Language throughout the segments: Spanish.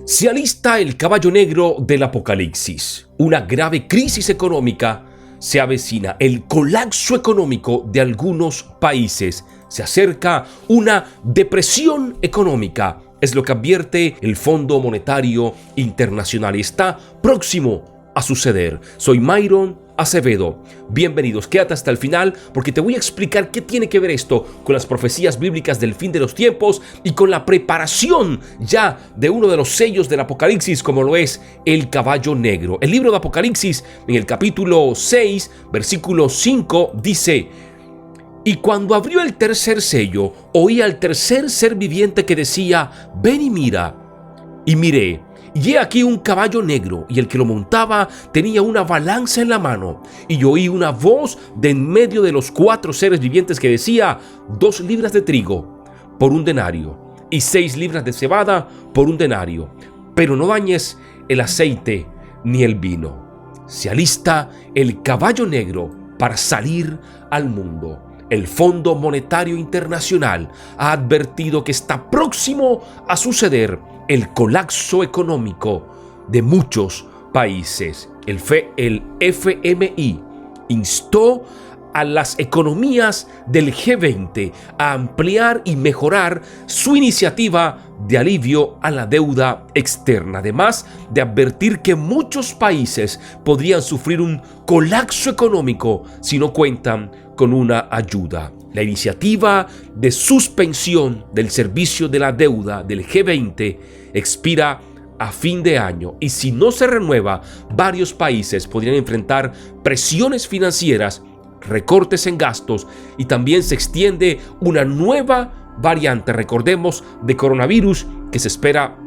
Se alista el caballo negro del apocalipsis. Una grave crisis económica se avecina. El colapso económico de algunos países. Se acerca una depresión económica. Es lo que advierte el Fondo Monetario Internacional y está próximo a suceder. Soy Myron Acevedo. Bienvenidos, quédate hasta el final porque te voy a explicar qué tiene que ver esto con las profecías bíblicas del fin de los tiempos y con la preparación ya de uno de los sellos del Apocalipsis, como lo es el caballo negro. El libro de Apocalipsis, en el capítulo 6, versículo 5, dice: y cuando abrió el tercer sello, oí al tercer ser viviente que decía: ven y mira. Y miré, y he aquí un caballo negro, y el que lo montaba tenía una balanza en la mano. Y oí una voz de en medio de los cuatro seres vivientes que decía: 2 libras de trigo por 1 denario, y 6 libras de cebada por 1 denario. Pero no dañes el aceite ni el vino. Se alista el caballo negro para salir al mundo. El Fondo Monetario Internacional ha advertido que está próximo a suceder el colapso económico de muchos países. El FMI instó a las economías del G20 a ampliar y mejorar su iniciativa de alivio a la deuda externa, además de advertir que muchos países podrían sufrir un colapso económico si no cuentan con una ayuda. La iniciativa de suspensión del servicio de la deuda del G20 expira a fin de año y si no se renueva, varios países podrían enfrentar presiones financieras, recortes en gastos y también se extiende una nueva variante, recordemos, de coronavirus que se espera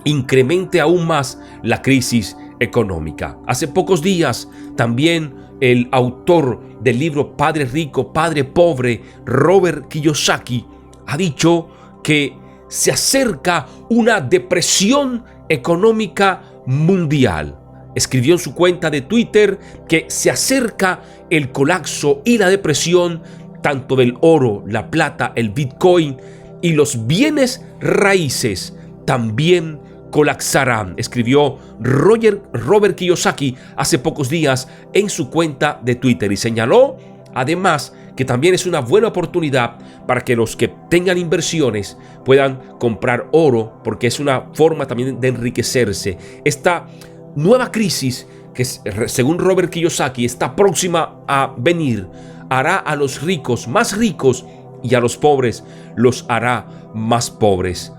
incremente aún más la crisis económica. Hace pocos días también el autor del libro Padre Rico, Padre Pobre, Robert Kiyosaki, ha dicho que se acerca una depresión económica mundial. Escribió en su cuenta de Twitter que se acerca el colapso y la depresión tanto del oro, la plata, el Bitcoin y los bienes raíces también colapsarán, escribió Robert Kiyosaki hace pocos días en su cuenta de Twitter y señaló además que también es una buena oportunidad para que los que tengan inversiones puedan comprar oro porque es una forma también de enriquecerse. Esta nueva crisis que según Robert Kiyosaki está próxima a venir hará a los ricos más ricos y a los pobres los hará más pobres.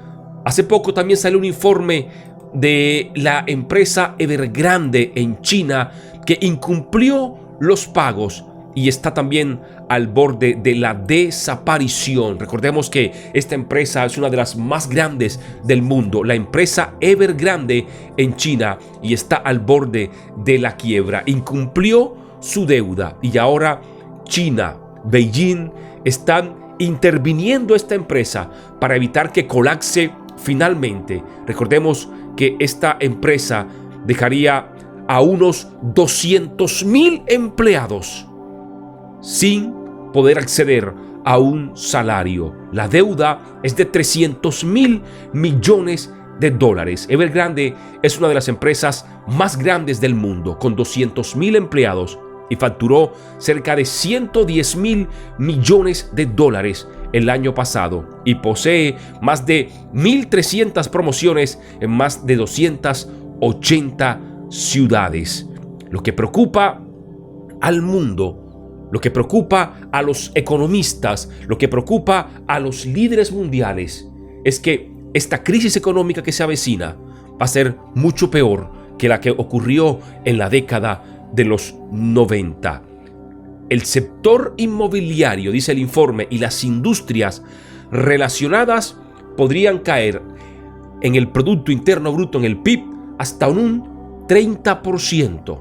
Hace poco también salió un informe de la empresa Evergrande en China que incumplió los pagos y está también al borde de la desaparición. Recordemos que esta empresa es una de las más grandes del mundo, la empresa Evergrande en China, y está al borde de la quiebra. Incumplió su deuda y ahora China, Beijing, están interviniendo esta empresa para evitar que colapse finalmente. Recordemos que esta empresa dejaría a unos 200,000 empleados sin poder acceder a un salario. La deuda es de 300,000 millones de dólares. Evergrande es una de las empresas más grandes del mundo, con 200,000 empleados y facturó cerca de 110,000 millones de dólares el año pasado y posee más de 1,300 promociones en más de 280 ciudades. Lo que preocupa al mundo, lo que preocupa a los economistas, lo que preocupa a los líderes mundiales es que esta crisis económica que se avecina va a ser mucho peor que la que ocurrió en la década de los 90. El sector inmobiliario, dice el informe, y las industrias relacionadas podrían caer en el Producto Interno Bruto, en el PIB, hasta un 30%.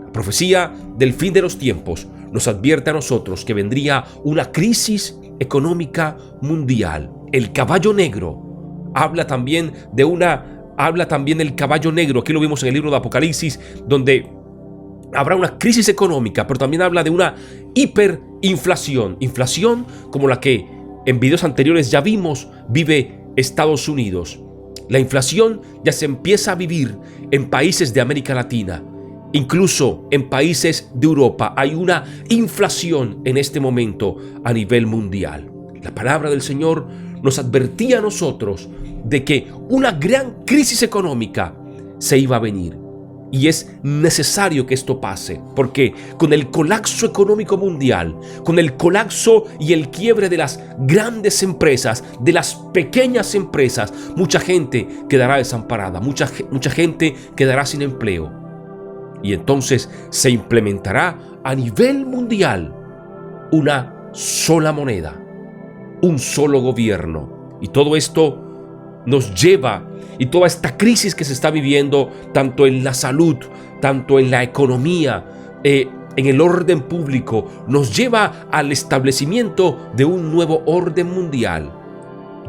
La profecía del fin de los tiempos nos advierte a nosotros que vendría una crisis económica mundial. El caballo negro habla también del caballo negro. Aquí lo vimos en el libro de Apocalipsis, donde habrá una crisis económica, pero también habla de una hiperinflación. Inflación como la que en videos anteriores ya vimos vive Estados Unidos. La inflación ya se empieza a vivir en países de América Latina. Incluso en países de Europa hay una inflación en este momento a nivel mundial. La palabra del Señor nos advertía a nosotros de que una gran crisis económica se iba a venir. Y es necesario que esto pase, porque con el colapso económico mundial, con el colapso y el quiebre de las grandes empresas, de las pequeñas empresas, mucha gente quedará desamparada, mucha gente quedará sin empleo. Y entonces se implementará a nivel mundial una sola moneda, un solo gobierno. Y todo esto nos lleva, y toda esta crisis que se está viviendo, tanto en la salud, tanto en la economía, en el orden público, nos lleva al establecimiento de un nuevo orden mundial,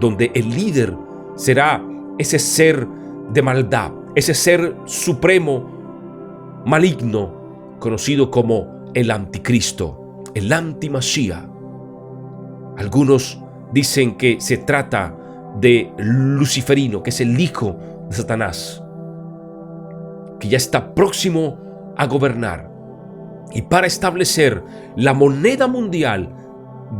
donde el líder será ese ser de maldad, ese ser supremo, maligno, conocido como el anticristo, el antimasía. Algunos dicen que se trata de Luciferino, que es el hijo de Satanás, que ya está próximo a gobernar. Y para establecer la moneda mundial,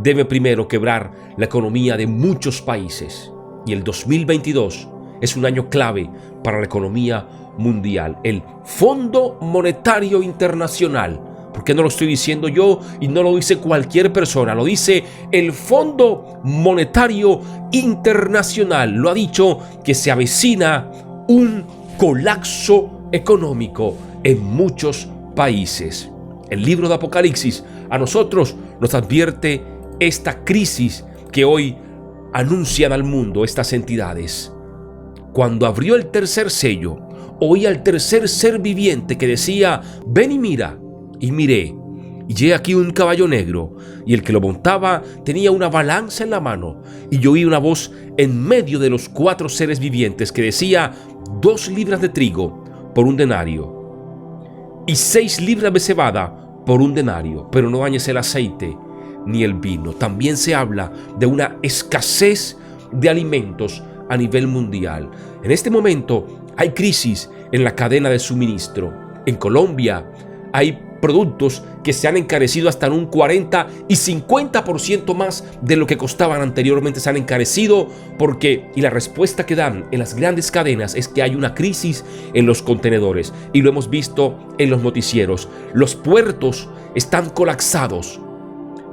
debe primero quebrar la economía de muchos países. Y el 2022 es un año clave para la economía mundial. El Fondo Monetario Internacional, porque no lo estoy diciendo yo y no lo dice cualquier persona, lo dice el Fondo Monetario Internacional. Lo ha dicho que se avecina un colapso económico en muchos países. El libro de Apocalipsis a nosotros nos advierte esta crisis que hoy anuncian al mundo estas entidades. Cuando abrió el tercer sello, oí al tercer ser viviente que decía: ven y mira. Y miré, y he aquí un caballo negro, y el que lo montaba tenía una balanza en la mano. Y yo oí una voz en medio de los 4 seres vivientes que decía: 2 libras de trigo por un denario, y 6 libras de cebada por un denario, pero no dañes el aceite ni el vino. También se habla de una escasez de alimentos a nivel mundial. En este momento hay crisis en la cadena de suministro. En Colombia hay productos que se han encarecido hasta en un 40 y 50% más de lo que costaban anteriormente. Se han encarecido y la respuesta que dan en las grandes cadenas es que hay una crisis en los contenedores, y lo hemos visto en los noticieros. Los puertos están colapsados.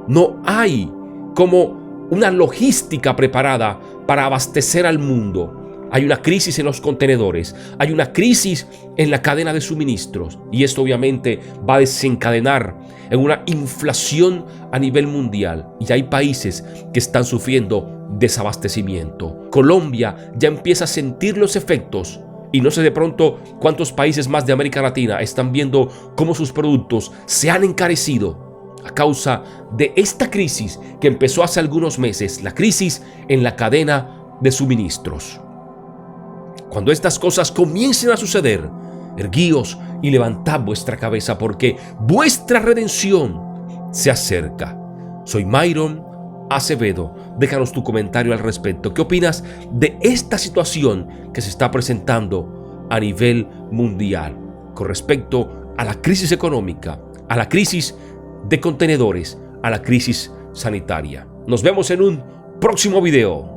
No hay como una logística preparada para abastecer al mundo. Hay una crisis en los contenedores, hay una crisis en la cadena de suministros, y esto obviamente va a desencadenar en una inflación a nivel mundial, y hay países que están sufriendo desabastecimiento. Colombia ya empieza a sentir los efectos, y no sé de pronto cuántos países más de América Latina están viendo cómo sus productos se han encarecido a causa de esta crisis que empezó hace algunos meses, la crisis en la cadena de suministros. Cuando estas cosas comiencen a suceder, erguíos y levantad vuestra cabeza, porque vuestra redención se acerca. Soy Myron Acevedo. Déjanos tu comentario al respecto. ¿Qué opinas de esta situación que se está presentando a nivel mundial con respecto a la crisis económica, a la crisis de contenedores, a la crisis sanitaria? Nos vemos en un próximo video.